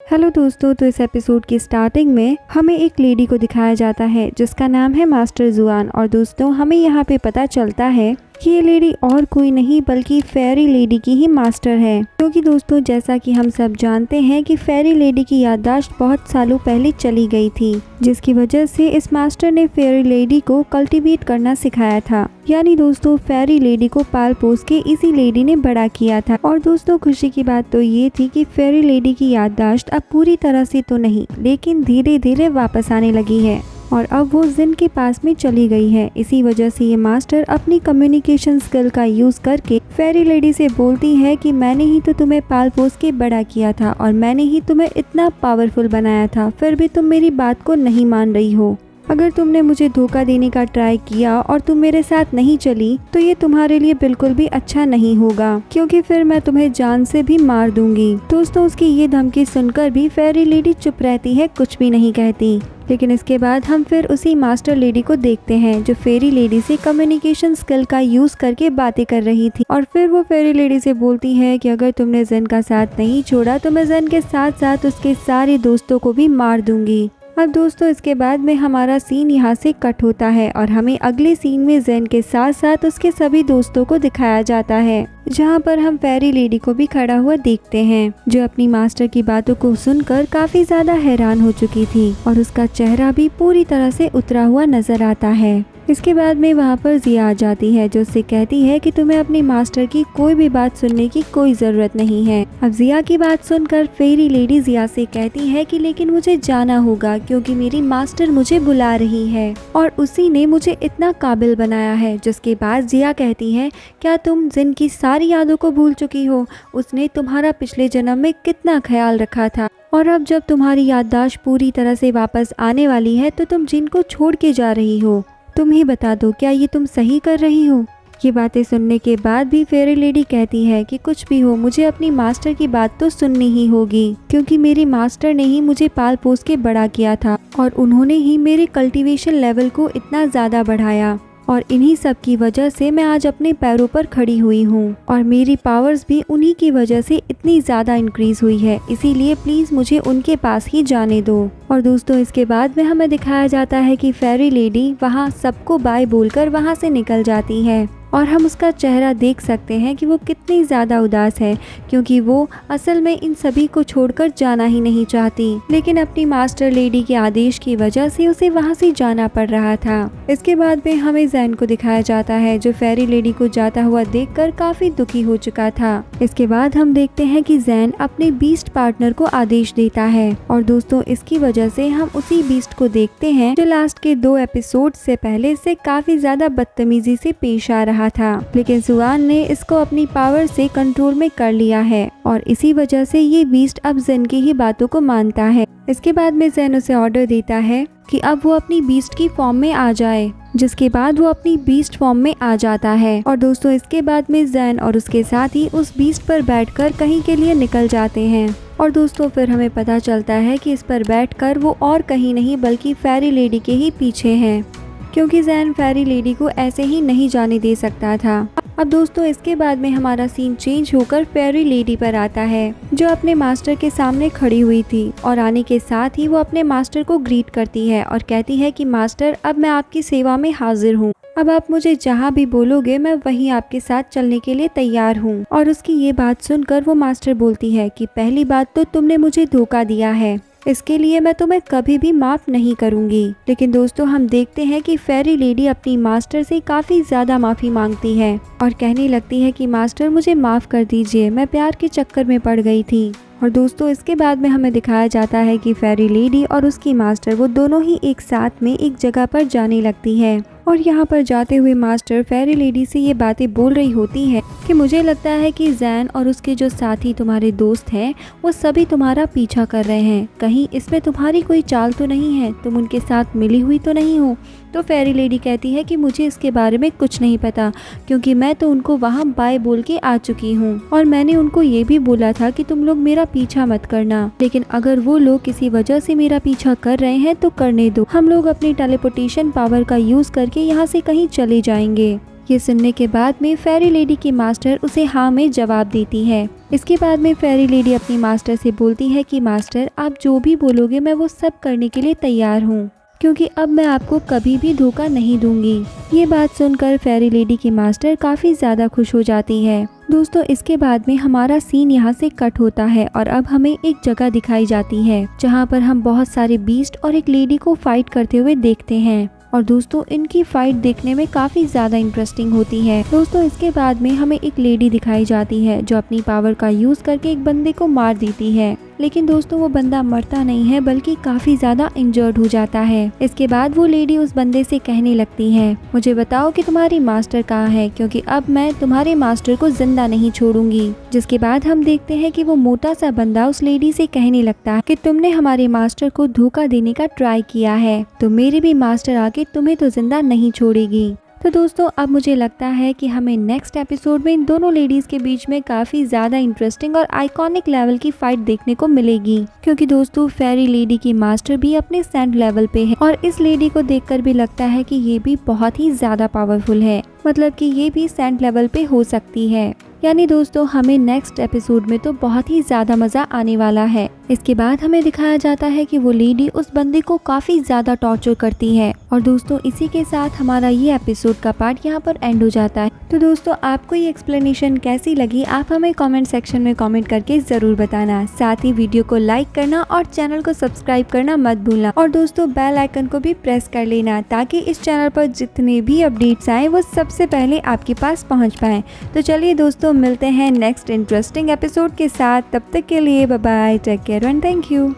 Hello दोस्तों, तो इस एपिसोड की स्टार्टिंग में हमें एक लेडी को दिखाया जाता है जिसका नाम है मास्टर जुआन। और दोस्तों हमें यहाँ पे पता चलता है कि ये लेडी और कोई नहीं बल्कि फेरी लेडी की ही मास्टर है। क्योंकि दोस्तों जैसा कि हम सब जानते हैं कि फेरी लेडी की याददाश्त बहुत सालों पहले चली गई थी, जिसकी वजह से इस मास्टर ने फेरी लेडी को कल्टीवेट करना सिखाया था। यानी दोस्तों फेरी लेडी को पाल पोस के इसी लेडी ने बड़ा किया था। और दोस्तों खुशी की बात तो ये थी कि फेरी लेडी की याददाश्त अब पूरी तरह से तो नहीं, लेकिन धीरे धीरे वापस आने लगी है और अब वो जिन के पास में चली गई है। इसी वजह से ये मास्टर अपनी कम्युनिकेशन स्किल का यूज करके फेरी लेडी से बोलती है कि मैंने ही तो तुम्हें पाल पोस के बड़ा किया था और मैंने ही तुम्हें इतना पावरफुल बनाया था, फिर भी तुम मेरी बात को नहीं मान रही हो। अगर तुमने मुझे धोखा देने का ट्राई किया और तुम मेरे साथ नहीं चली तो ये तुम्हारे लिए बिल्कुल भी अच्छा नहीं होगा, क्योंकि फिर मैं तुम्हें जान से भी मार दूंगी। दोस्तों उसकी ये धमकी सुनकर भी फेरी लेडी चुप रहती है, कुछ भी नहीं कहती। लेकिन इसके बाद हम फिर उसी मास्टर लेडी को देखते हैं जो फेरी लेडी से कम्युनिकेशन स्किल का यूज करके बातें कर रही थी। और फिर वो फेरी लेडी से बोलती है कि अगर तुमने जेन का साथ नहीं छोड़ा तो मैं जेन के साथ साथ उसके सारे दोस्तों को भी मार दूंगी। अब दोस्तों इसके बाद में हमारा सीन यहाँ से कट होता है और हमें अगले सीन में जेन के साथ साथ उसके सभी दोस्तों को दिखाया जाता है, जहाँ पर हम फेरी लेडी को भी खड़ा हुआ देखते हैं, जो अपनी मास्टर की बातों को सुनकर काफी ज्यादा हैरान हो चुकी थी और उसका चेहरा भी पूरी तरह से उतरा हुआ नजर आता है। इसके बाद में वहाँ पर जिया आ जाती है जो उससे कहती है कि तुम्हें अपनी मास्टर की कोई भी बात सुनने की कोई जरूरत नहीं है। अब जिया की बात सुनकर फेरी लेडी जिया से कहती है कि लेकिन मुझे जाना होगा क्योंकि मेरी मास्टर मुझे बुला रही है और उसी ने मुझे इतना काबिल बनाया है। जिसके बाद जिया कहती है, क्या तुम जिन की सारी यादों को भूल चुकी हो? उसने तुम्हारा पिछले जन्म में कितना ख्याल रखा था और अब जब तुम्हारी याददाश्त पूरी तरह से वापस आने वाली है तो तुम जिन को छोड़ के जा रही हो। तुम ही बता दो, क्या ये तुम सही कर रही हो? ये बातें सुनने के बाद भी फेरी लेडी कहती है कि कुछ भी हो मुझे अपनी मास्टर की बात तो सुननी ही होगी, क्योंकि मेरी मास्टर ने ही मुझे पाल पोस के बड़ा किया था और उन्होंने ही मेरे कल्टीवेशन लेवल को इतना ज्यादा बढ़ाया और इन्हीं सब की वजह से मैं आज अपने पैरों पर खड़ी हुई हूँ और मेरी पावर्स भी उन्हीं की वजह से इतनी ज़्यादा इंक्रीज हुई है। इसीलिए प्लीज़ मुझे उनके पास ही जाने दो। और दोस्तों इसके बाद में हमें दिखाया जाता है कि फेरी लेडी वहाँ सबको बाय बोलकर वहाँ से निकल जाती है और हम उसका चेहरा देख सकते हैं कि वो कितनी ज़्यादा उदास है, क्योंकि वो असल में इन सभी को छोड़कर जाना ही नहीं चाहती, लेकिन अपनी मास्टर लेडी के आदेश की वजह से उसे वहाँ से जाना पड़ रहा था। इसके बाद में हमें जैन को दिखाया जाता है जो फेरी लेडी को जाता हुआ देखकर काफी दुखी हो चुका था। इसके बाद हम देखते हैं कि जैन अपने बीस्ट पार्टनर को आदेश देता है और दोस्तों इसकी वजह से हम उसी बीस्ट को देखते हैं जो लास्ट के 2 एपिसोड से पहले से काफी ज्यादा बदतमीजी से पेश आ रहा था, लेकिन जुआन ने इसको अपनी पावर से कंट्रोल में कर लिया है और इसी वजह से ये बीस्ट अब जेन की ही बातों को मानता है। इसके बाद में जेन उसे ऑर्डर देता है कि अब वो अपनी बीस्ट की फॉर्म में आ जाए, जिसके बाद वो अपनी बीस्ट फॉर्म में आ जाता है। और दोस्तों इसके बाद में जैन और उसके साथ ही उस बीस्ट पर बैठकर कहीं के लिए निकल जाते हैं। और दोस्तों फिर हमें पता चलता है कि इस पर बैठकर वो और कहीं नहीं बल्कि फेरी लेडी के ही पीछे हैं, क्योंकि जैन फेरी लेडी को ऐसे ही नहीं जाने दे सकता था। अब दोस्तों इसके बाद में हमारा सीन चेंज होकर फेरी लेडी पर आता है जो अपने मास्टर के सामने खड़ी हुई थी और आने के साथ ही वो अपने मास्टर को ग्रीट करती है और कहती है कि मास्टर अब मैं आपकी सेवा में हाजिर हूँ, अब आप मुझे जहाँ भी बोलोगे मैं वहीं आपके साथ चलने के लिए तैयार हूँ। और उसकी ये बात सुनकर वो मास्टर बोलती है कि पहली बात तो तुमने मुझे धोखा दिया है, इसके लिए मैं तुम्हें कभी भी माफ नहीं करूंगी। लेकिन दोस्तों हम देखते हैं कि फेरी लेडी अपनी मास्टर से काफी ज्यादा माफी मांगती है और कहने लगती है कि मास्टर मुझे माफ कर दीजिए, मैं प्यार के चक्कर में पड़ गई थी। और दोस्तों इसके बाद में हमें दिखाया जाता है कि फेरी लेडी और उसकी मास्टर वो दोनों ही एक साथ में एक जगह पर जाने लगती है और यहाँ पर जाते हुए मास्टर फेरी लेडी से ये बातें बोल रही होती है कि मुझे लगता है कि जैन और उसके जो साथी तुम्हारे दोस्त हैं वो सभी तुम्हारा पीछा कर रहे हैं, कहीं इसमें तुम्हारी कोई चाल तो नहीं है, तुम उनके साथ मिली हुई तो नहीं हो। तो फेरी लेडी कहती है कि मुझे इसके बारे में कुछ नहीं पता, क्योंकि मैं तो उनको वहाँ बाय बोल के आ चुकी हूँ और मैंने उनको ये भी बोला था कि तुम लोग मेरा पीछा मत करना, लेकिन अगर वो लोग किसी वजह से मेरा पीछा कर रहे हैं तो करने दो, हम लोग अपनी टेलीपोर्टेशन पावर का यूज करके यहाँ से कहीं चले जाएंगे। ये सुनने के बाद में फेरी लेडी की मास्टर उसे हाँ में जवाब देती है। इसके बाद में फेरी लेडी अपनी मास्टर से बोलती है कि मास्टर, आप जो भी बोलोगे मैं वो सब करने के लिए तैयार हूँ, क्योंकि अब मैं आपको कभी भी धोखा नहीं दूंगी। ये बात सुनकर फेरी लेडी की मास्टर काफ़ी ज़्यादा खुश हो जाती है। दोस्तों, इसके बाद में हमारा सीन यहाँ से कट होता है और अब हमें एक जगह दिखाई जाती है जहाँ पर हम बहुत सारे बीस्ट और एक लेडी को फाइट करते हुए देखते हैं। और दोस्तों, इनकी फाइट देखने में काफ़ी ज़्यादा इंटरेस्टिंग होती है। दोस्तों, इसके बाद में हमें एक लेडी दिखाई जाती है जो अपनी पावर का यूज़ करके एक बंदे को मार देती है, लेकिन दोस्तों वो बंदा मरता नहीं है बल्कि काफ़ी ज़्यादा इंजर्ड हो जाता है। इसके बाद वो लेडी उस बंदे से कहने लगती है, मुझे बताओ कि तुम्हारी मास्टर कहाँ है, क्योंकि अब मैं तुम्हारे मास्टर को जिंदा नहीं छोड़ूंगी। जिसके बाद हम देखते हैं कि वो मोटा सा बंदा उस लेडी से कहने लगता है कि तुमने हमारे मास्टर को धोखा देने का ट्राई किया है, तो मेरे भी मास्टर आके तुम्हें तो जिंदा नहीं छोड़ेगी। तो दोस्तों, अब मुझे लगता है कि हमें नेक्स्ट एपिसोड में इन दोनों लेडीज के बीच में काफ़ी ज़्यादा इंटरेस्टिंग और आइकॉनिक लेवल की फाइट देखने को मिलेगी, क्योंकि दोस्तों फेरी लेडी की मास्टर भी अपने सेंट लेवल पे है और इस लेडी को देखकर भी लगता है कि ये भी बहुत ही ज़्यादा पावरफुल है, मतलब कि ये भी सेंट लेवल पे हो सकती है। यानी दोस्तों, हमें नेक्स्ट एपिसोड में तो बहुत ही ज़्यादा मज़ा आने वाला है। इसके बाद हमें दिखाया जाता है कि वो लेडी उस बंदे को काफ़ी ज़्यादा टॉर्चर करती है। और दोस्तों, इसी के साथ हमारा ये एपिसोड का पार्ट यहाँ पर एंड हो जाता है। तो दोस्तों, आपको ये एक्सप्लेनेशन कैसी लगी आप हमें कमेंट सेक्शन में कमेंट करके ज़रूर बताना। साथ ही वीडियो को लाइक करना और चैनल को सब्सक्राइब करना मत भूलना। और दोस्तों, बेल आइकन को भी प्रेस कर लेना ताकि इस चैनल पर जितने भी अपडेट्स आए वो सबसे पहले आपके पास पहुँच पाएँ। तो चलिए दोस्तों, मिलते हैं नेक्स्ट इंटरेस्टिंग एपिसोड के साथ। तब तक के लिए bye bye, take care and thank you.